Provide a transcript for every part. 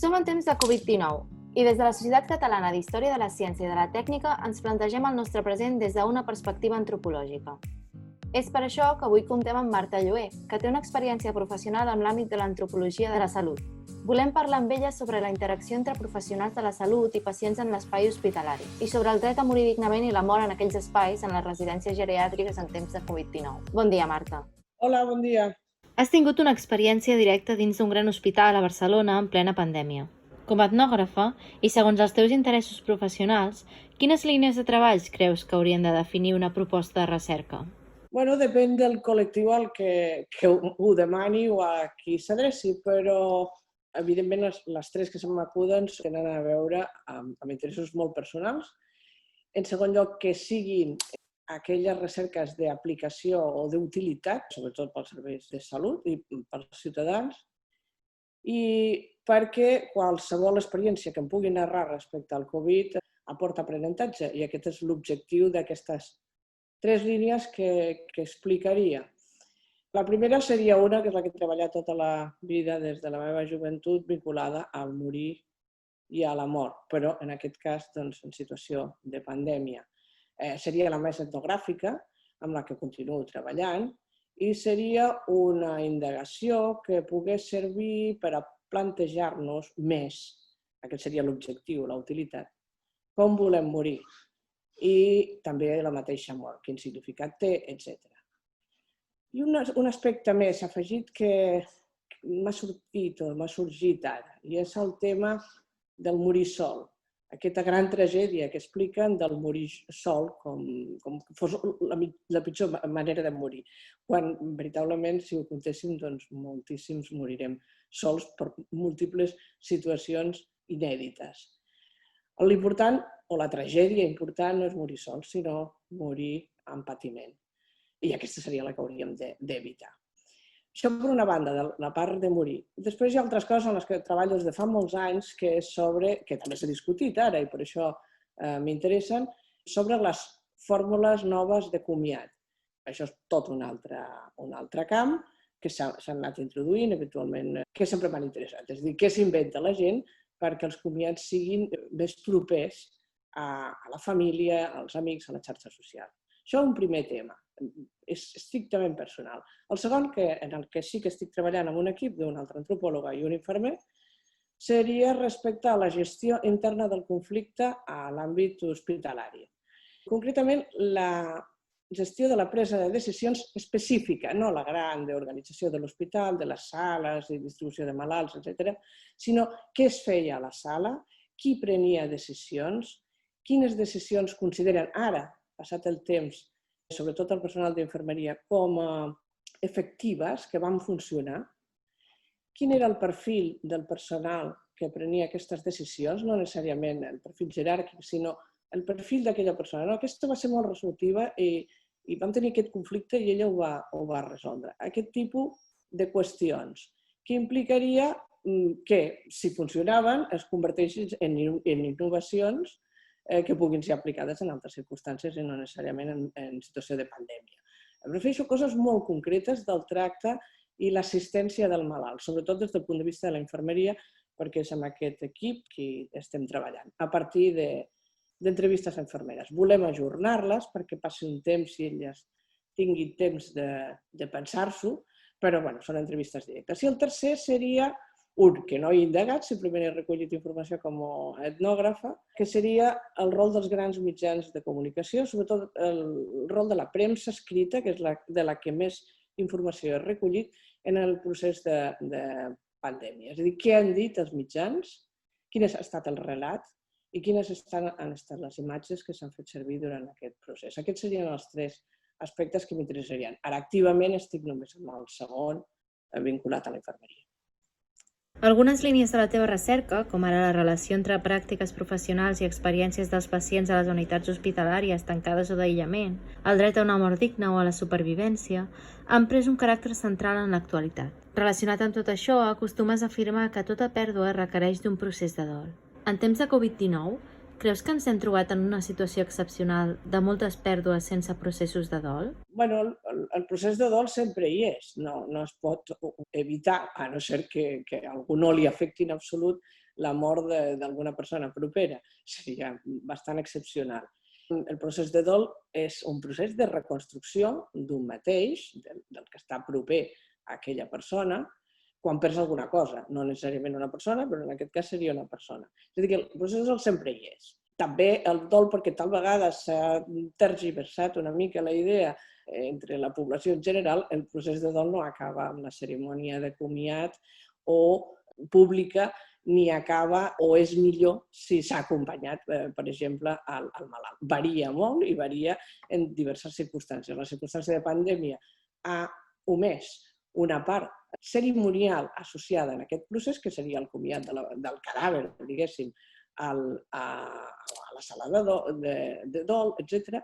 Som en temps de Covid-19 i des de la Societat Catalana d'Història de la Ciència i de la Tècnica ens plantegem el nostre present des d'una perspectiva antropològica. És per això que avui comptem amb Marta Lloé, que té una experiència professional en l'àmbit de l'antropologia de la salut. Volem parlar amb ella sobre la interacció entre professionals de la salut i pacients en l'espai hospitalari i sobre el dret a morir dignament i la mort en aquells espais en les residències geriàtriques en temps de Covid-19. Bon dia, Marta. Hola, bon dia. Has tingut una experiència directa dins d'un gran hospital a Barcelona en plena pandèmia. Com a etnògrafa, i segons els teus interessos professionals, quines línies de treballs creus que haurien de definir una proposta de recerca? Bueno, depèn del col·lectiu al que ho demani o a qui s'adreci, però evidentment les tres que se m'acuden tenen a veure amb interessos molt personals. En segon lloc, que siguin aquelles recerques d'aplicació o d'utilitat, sobretot pels serveis de salut i pels ciutadans, i perquè qualsevol experiència que em pugui narrar respecte al Covid aporta aprenentatge, i aquest és l'objectiu d'aquestes tres línies que explicaria. La primera seria una, que és la que he treballat tota la vida des de la meva joventut, vinculada al morir i a la mort, però en aquest cas en situació de pandèmia. Seria la més etnogràfica, amb la que continuo treballant, i seria una indagació que pogués servir per a plantejar-nos més, aquest seria l'objectiu, la utilitat, com volem morir, i també la mateixa mort, quin significat té, etc. I un aspecte més afegit que m'ha sorgit ara, i és el tema del morir sol. Aquesta gran tragèdia que expliquen del morir sol com fos la pitjor manera de morir, quan veritablement, si ho contéssim, doncs moltíssims morirem sols per múltiples situacions inèdites. L'important, o la tragèdia important, no és morir sol, sinó morir amb patiment. I aquesta seria la que hauríem d'evitar. Això per una banda, de la part de morir. Després hi ha altres coses en les que treballo des de fa molts anys, que és sobre, que també s'ha discutit ara i per això m'interessen, sobre les fórmules noves de comiat. Això és tot un altre camp que s'han anat introduint eventualment, que sempre m'han interessat. És a dir, què s'inventa la gent perquè els comiats siguin més propers a la família, als amics, a la xarxa social. Això és un primer tema, és estrictament personal. El segon, en el que sí que estic treballant amb un equip d'una altra antropòloga i un infermer, seria respecte a la gestió interna del conflicte a l'àmbit hospitalari. Concretament, la gestió de la presa de decisions específica, no la gran d'organització de l'hospital, de les sales i distribució de malalts, etc., sinó què es feia a la sala, qui prenia decisions, quines decisions consideren ara, passat el temps, sobretot el personal d'infermeria, com a efectives, que van funcionar, quin era el perfil del personal que prenia aquestes decisions, no necessàriament el perfil jeràrquic, sinó el perfil d'aquella persona. Aquesta va ser molt resolutiva i vam tenir aquest conflicte i ella ho va resoldre. Aquest tipus de qüestions, que implicaria que, si funcionaven, es converteixin en innovacions que puguin ser aplicades en altres circumstàncies i no necessàriament en situació de pandèmia. Em refereixo a coses molt concretes del tracte i l'assistència del malalt, sobretot des del punt de vista de la infermeria, perquè és amb aquest equip que estem treballant, a partir d'entrevistes a infermeres. Volem ajornar-les perquè passi un temps i elles tinguin temps de pensar-s'ho, però són entrevistes directes. I el tercer seria un que no he indagat, simplement he recollit informació com a etnògrafa, que seria el rol dels grans mitjans de comunicació, sobretot el rol de la premsa escrita, que és de la que més informació he recollit en el procés de pandèmia. És a dir, què han dit els mitjans, quin ha estat el relat i quines han estat les imatges que s'han fet servir durant aquest procés. Aquests serien els tres aspectes que m'interessarien. Ara, activament estic només amb el segon, vinculat a la infermeria. Algunes línies de la teva recerca, com ara la relació entre pràctiques professionals i experiències dels pacients a les unitats hospitalàries tancades o d'aïllament, el dret a una mort digna o a la supervivència, han pres un caràcter central en l'actualitat. Relacionat amb tot això, acostumes a afirmar que tota pèrdua requereix d'un procés de dol. En temps de Covid-19, creus que ens hem trobat en una situació excepcional de moltes pèrdues sense processos de dol? El procés de dol sempre hi és, no es pot evitar, a no ser que a algú no li afecti en absolut la mort d'alguna persona propera. Seria bastant excepcional. El procés de dol és un procés de reconstrucció d'un mateix, del que està proper a aquella persona, quan perds alguna cosa. No necessàriament una persona, però en aquest cas seria una persona. És a dir, que el procés de dol sempre hi és. També el dol, perquè tal vegada s'ha tergiversat una mica la idea entre la població en general, el procés de dol no acaba amb la cerimònia de comiat o pública, ni acaba o és millor si s'ha acompanyat, per exemple, al malalt. Varia molt i varia en diverses circumstàncies. La circumstància de pandèmia ha omès una part cerimonial associada en aquest procés, que seria el comiat del cadàver, diguéssim, a la sala de dol, etc.,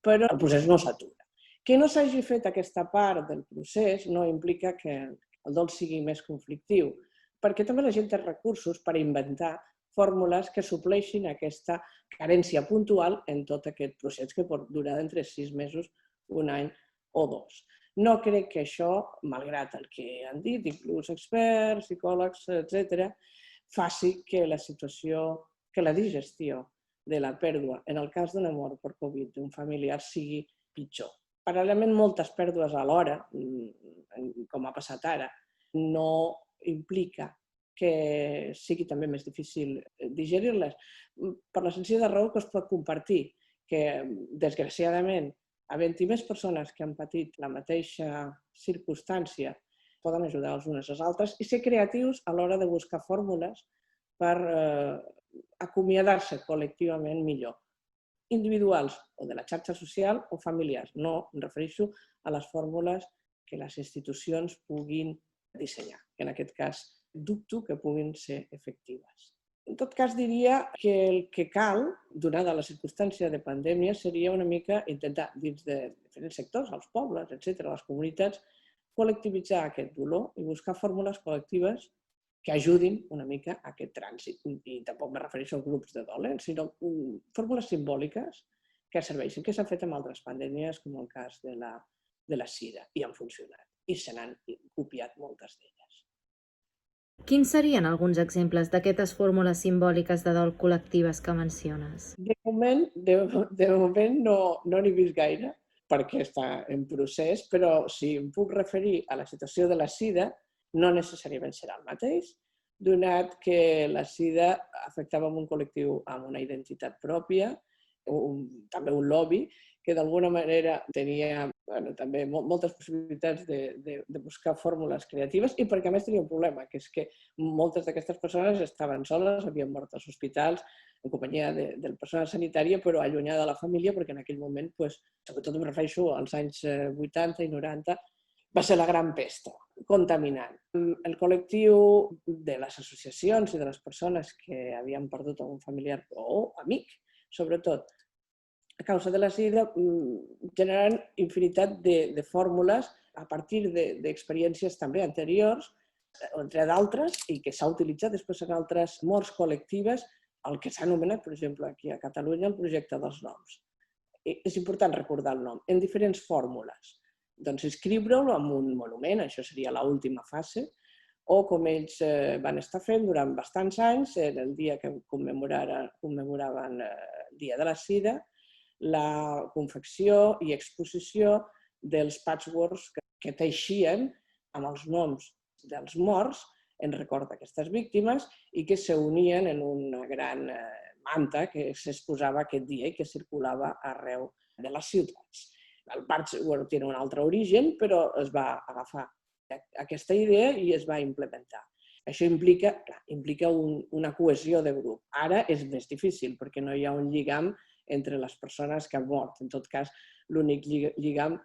però el procés no s'atura. Que no s'hagi fet aquesta part del procés no implica que el dol sigui més conflictiu, perquè també la gent té recursos per inventar fórmules que supleixin aquesta carència puntual en tot aquest procés que pot durar d'entre 6 mesos, un any o 2. No crec que això, malgrat el que han dit, inclús experts, psicòlegs, etc., faci que la situació, que la digestió de la pèrdua, en el cas d'una mort per Covid d'un familiar, sigui pitjor. Paral·lelament, moltes pèrdues alhora, com ha passat ara, no implica que sigui també més difícil digerir-les, per la senzilla raó que es pot compartir, que desgraciadament, havent-hi més persones que han patit la mateixa circumstància, poden ajudar els unes als altres i ser creatius a l'hora de buscar fórmules per acomiadar-se col·lectivament millor, individuals o de la xarxa social o familiars. No em refereixo a les fórmules que les institucions puguin dissenyar, que en aquest cas dubto que puguin ser efectives. En tot cas, diria que el que cal, donada la circumstància de pandèmia, seria una mica intentar, dins de diferents sectors, els pobles, etc., les comunitats, col·lectivitzar aquest dolor i buscar fórmules col·lectives que ajudin una mica a aquest trànsit. I tampoc me refereixo als grups de dol, sinó fórmules simbòliques que serveixin, que s'han fet amb altres pandèmies, com el cas de la sida, i han funcionat. I se n'han copiat moltes d'elles. Quins serien alguns exemples d'aquestes fórmules simbòliques de dol col·lectives que menciones? De moment no n'he vist gaire, perquè està en procés, però si em puc referir a la situació de la sida, no necessàriament serà el mateix, donat que la sida afectava un col·lectiu amb una identitat pròpia, també un lobby, que d'alguna manera tenia també moltes possibilitats de buscar fórmules creatives i perquè a més tenia un problema, que és que moltes d'aquestes persones estaven soles, havien mort als hospitals en companyia del personal sanitari, però allunyada de la família, perquè en aquell moment, sobretot em refereixo als anys 80 i 90, va ser la gran pesta, contaminant. El col·lectiu de les associacions i de les persones que havien perdut algun familiar o amic, sobretot, a causa de la sida, generant infinitat de fórmules a partir d'experiències també anteriors, entre d'altres, i que s'ha utilitzat després en altres morts col·lectives, el que s'ha anomenat, per exemple, aquí a Catalunya, el projecte dels noms. És important recordar el nom, en diferents fórmules. Doncs inscriure-lo en un monument, això seria l'última fase, o com ells van estar fent durant bastants anys, en el dia que commemoraven el Dia de la Sida, la confecció i exposició dels patchworks que teixien amb els noms dels morts en record d'aquestes víctimes i que s'unien en una gran manta que s'exposava aquest dia i que circulava arreu de les ciutats. El patchwork té un altre origen, però es va agafar aquesta idea i es va implementar. Això implica una cohesió de grup. Ara és més difícil perquè no hi ha un lligam entre les persones que han mort. En tot cas, l'únic lligam,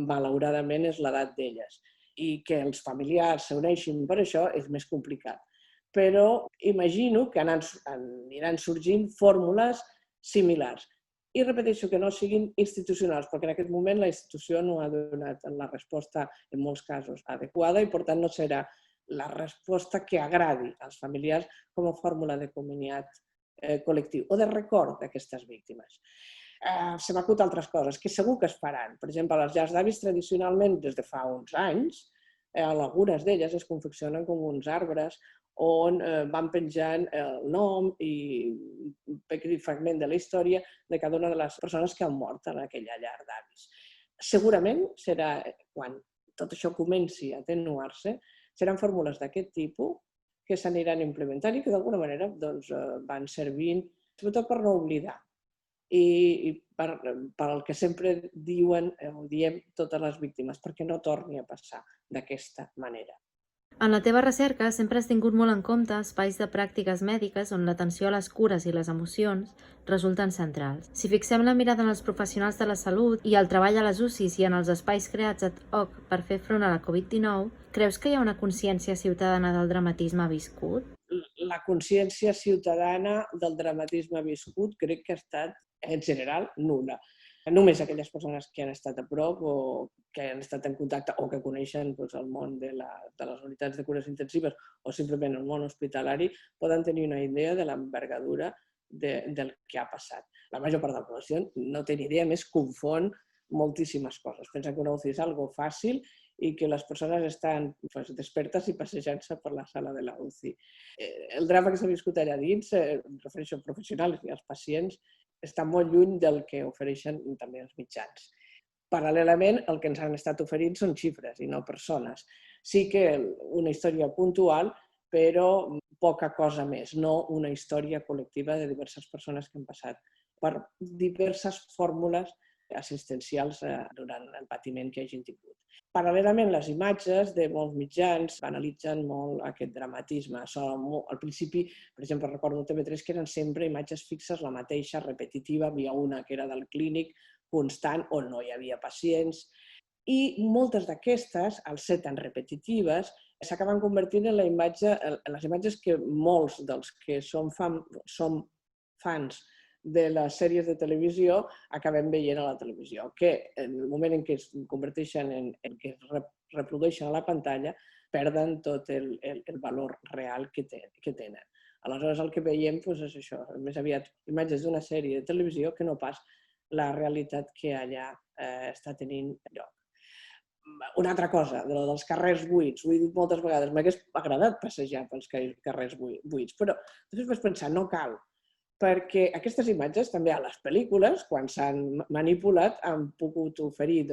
malauradament, és l'edat d'elles. I que els familiars s'uneixin per això és més complicat. Però imagino que aniran sorgint fórmules similars. I repeteixo que no siguin institucionals, perquè en aquest moment la institució no ha donat la resposta, en molts casos, adequada i, per tant, no serà la resposta que agradi als familiars com a fórmula de comunitat col·lectiu o de record d'aquestes víctimes. Se m'acut altres coses que segur que es faran. Per exemple, les llars d'avis tradicionalment, des de fa uns anys, algunes d'elles es confeccionen com uns arbres on van penjant el nom i un petit fragment de la història de cada una de les persones que han mort en aquella llar d'avis. Segurament serà, quan tot això comenci a atenuar-se, seran fórmules d'aquest tipus que s'aniran implementant i que d'alguna manera van servint, sobretot per no oblidar i per al que sempre diuen o diem totes les víctimes, perquè no torni a passar d'aquesta manera. En la teva recerca sempre has tingut molt en compte espais de pràctiques mèdiques on l'atenció a les cures i les emocions resulten centrals. Si fixem la mirada en els professionals de la salut i el treball a les UCIs i en els espais creats ad hoc per fer front a la Covid-19, creus que hi ha una consciència ciutadana del dramatisme viscut? La consciència ciutadana del dramatisme viscut crec que ha estat, en general, nul·la. Només aquelles persones que han estat a prop o que han estat en contacte o que coneixen el món de les unitats de cures intensives o simplement el món hospitalari poden tenir una idea de l'envergadura del que ha passat. La major part de la població no té ni idea, més confon moltíssimes coses. Pensa que una UCI és algo fàcil i que les persones estan despertes i passejant-se per la sala de la UCI. El drama que s'ha viscut allà dins, em refereixo als professionals i als pacients, està molt lluny del que ofereixen també els mitjans. Paral·lelament, el que ens han estat oferint són xifres i no persones. Sí que una història puntual, però poca cosa més, no una història col·lectiva de diverses persones que han passat per diverses fórmules assistencials durant el patiment que hagin tingut. Paral·lelament, les imatges de molts mitjans analitzen molt aquest dramatisme. Al principi, per exemple, recordo TV3 que eren sempre imatges fixes, la mateixa, repetitiva, havia una que era del clínic, constant, on no hi havia pacients. I moltes d'aquestes, al ser tan repetitives, s'acaben convertint en les imatges que molts dels que som fans de les sèries de televisió acabem veient a la televisió, que en el moment en què es converteixen en que es reprodueixen a la pantalla perden tot el valor real que tenen. Aleshores el que veiem és això, més aviat imatges d'una sèrie de televisió que no pas la realitat que allà està tenint lloc. Una altra cosa, dels carrers buits, ho he dit moltes vegades, m'hagués agradat passejar pels carrers buits, però després vaig pensar, no cal, perquè aquestes imatges també a les pel·lícules, quan s'han manipulat, han pogut oferir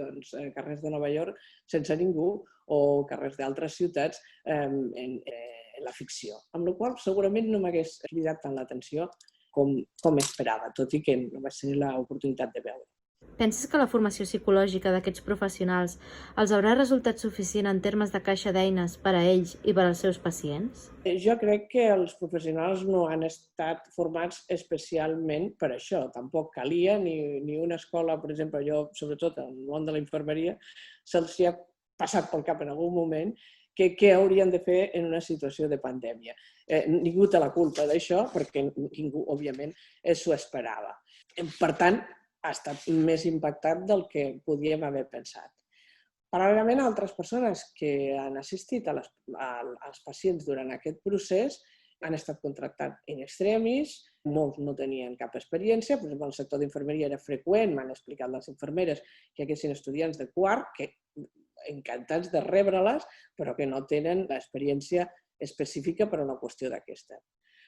carrers de Nova York sense ningú o carrers d'altres ciutats en la ficció. Amb la qual cosa segurament no m'hagués cridat tant l'atenció com esperava, tot i que no vaig tenir l'oportunitat de veure. Penses que la formació psicològica d'aquests professionals els haurà resultat suficient en termes de caixa d'eines per a ells i per als seus pacients? Jo crec que els professionals no han estat formats especialment per això. Tampoc calia ni una escola, per exemple, jo, sobretot en el món de la infermeria, se'ls ha passat pel cap en algun moment què haurien de fer en una situació de pandèmia. Ningú té la culpa d'això, perquè ningú, òbviament, s'ho esperava. Per tant, ha estat més impactat del que podíem haver pensat. Paral·lelament, altres persones que han assistit als pacients durant aquest procés han estat contractats in extremis, molts no tenien cap experiència, per exemple, el sector d'infermeria era freqüent, m'han explicat les infermeres que hi haguessin estudiants de quart que encantats de rebre-les, però que no tenen l'experiència específica per a una qüestió d'aquesta.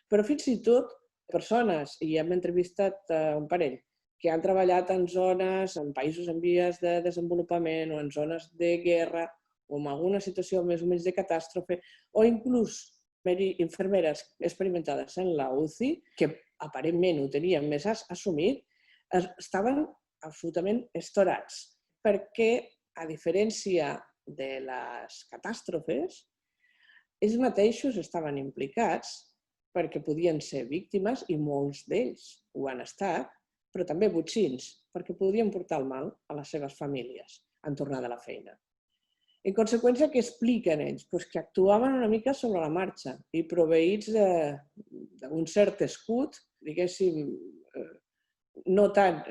Però fins i tot persones, i hem entrevistat un parell, que han treballat en zones, en països en vies de desenvolupament o en zones de guerra o en alguna situació més o menys de catàstrofe, o inclús infermeres experimentades en la UCI, que aparentment ho tenien més assumit, estaven absolutament estorats, perquè, a diferència de les catàstrofes, ells mateixos estaven implicats perquè podien ser víctimes, i molts d'ells ho han estat, però també botxins, perquè podien portar el mal a les seves famílies en tornar de la feina. En conseqüència, què expliquen ells? Que actuaven una mica sobre la marxa i proveïts d'un cert escut, diguéssim, no tant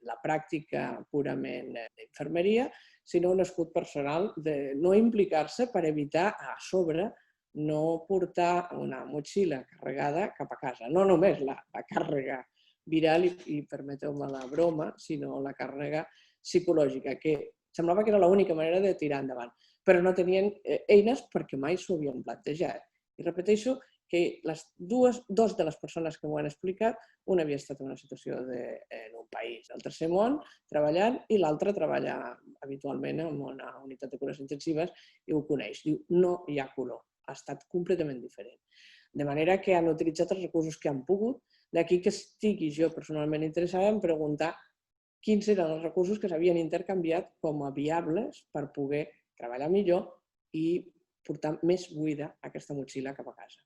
la pràctica purament d'infermeria, sinó un escut personal de no implicar-se per evitar a sobre no portar una motxilla carregada cap a casa. No només la càrrega viral i permeteu-me la broma, sinó la càrrega psicològica, que semblava que era l'única manera de tirar endavant. Però no tenien eines perquè mai s'ho havien plantejat. I repeteixo que dos de les persones que m'ho han explicat, una havia estat en una situació en un país del tercer món treballant i l'altra treballa habitualment en una unitat de cures intensives i ho coneix. Diu, no hi ha color, ha estat completament diferent. De manera que han utilitzat els recursos que han pogut, d'aquí que estigui jo personalment interessada en preguntar quins eren els recursos que s'havien intercanviat com a viables per poder treballar millor i portar més buida aquesta motxilla cap a casa.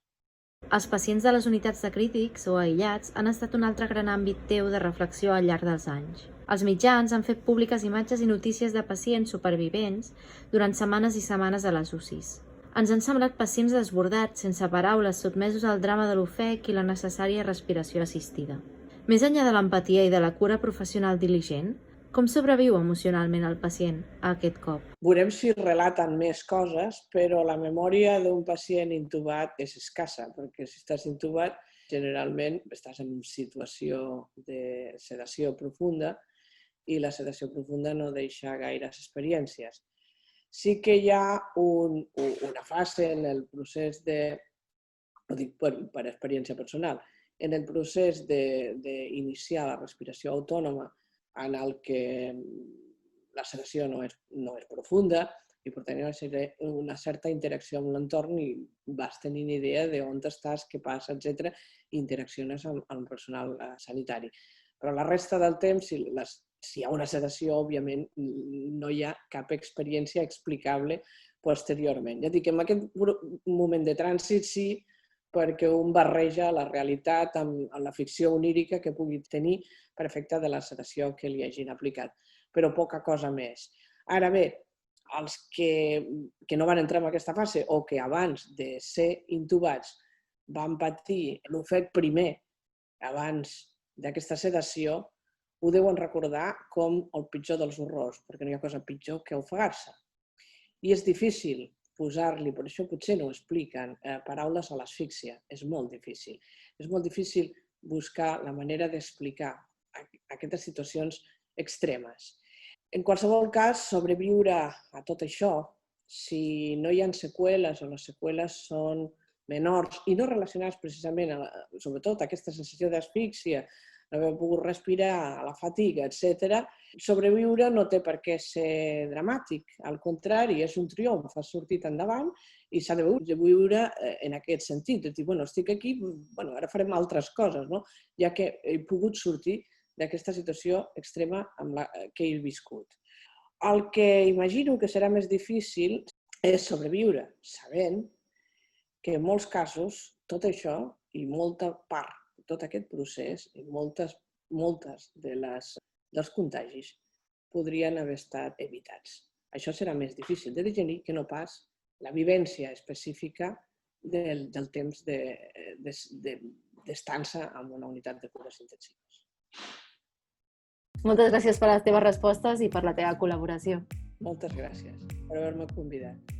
Els pacients de les unitats de crítics o aïllats han estat un altre gran àmbit teu de reflexió al llarg dels anys. Els mitjans han fet públiques imatges i notícies de pacients supervivents durant setmanes i setmanes a les UCIs. Ens han semblat pacients desbordats, sense paraules, sotmesos al drama de l'ofec i la necessària respiració assistida. Més enllà de l'empatia i de la cura professional diligent, com sobreviu emocionalment el pacient a aquest cop? Veurem si relaten més coses, però la memòria d'un pacient intubat és escassa, perquè si estàs intubat, generalment estàs en situació de sedació profunda i la sedació profunda no deixa gaires experiències. Sí que hi ha una fase en el procés ho dic per experiència personal, en el procés d'iniciar la respiració autònoma en el que la sedació no és profunda i per tenir una certa interacció amb l'entorn i vas tenint idea d'on estàs, què passa, etc. i interacciones amb el personal sanitari. Però la resta del temps, si hi ha una sedació, òbviament no hi ha cap experiència explicable posteriorment. Ja dic que en aquest moment de trànsit sí, perquè un barreja la realitat amb la ficció onírica que pugui tenir per efecte de la sedació que li hagin aplicat, però poca cosa més. Ara bé, els que no van entrar en aquesta fase o que abans de ser intubats van patir l'ofec primer abans d'aquesta sedació, ho deuen recordar com el pitjor dels horrors, perquè no hi ha cosa pitjor que ofegar-se. I és difícil posar-li, per això potser no ho expliquen, paraules a l'asfíxia. És molt difícil. És molt difícil buscar la manera d'explicar aquestes situacions extremes. En qualsevol cas, sobreviure a tot això, si no hi ha seqüeles o les seqüeles són menors i no relacionades precisament, sobretot aquesta sensació d'asfíxia, no haver pogut respirar, la fatiga, etc., sobreviure no té per què ser dramàtic. Al contrari, és un triomf, has sortit endavant i s'ha de viure en aquest sentit. De dir, bueno, estic aquí, ara farem altres coses, no? Ja que he pogut sortir d'aquesta situació extrema que he viscut. El que imagino que serà més difícil és sobreviure, sabent que en molts casos tot això i molta part tot aquest procés i moltes dels contagis podrien haver estat evitats. Això serà més difícil de digerir que no pas la vivència específica del temps d'estança en una unitat de cures intensives. Moltes gràcies per les teves respostes i per la teva col·laboració. Moltes gràcies per haver-me convidat.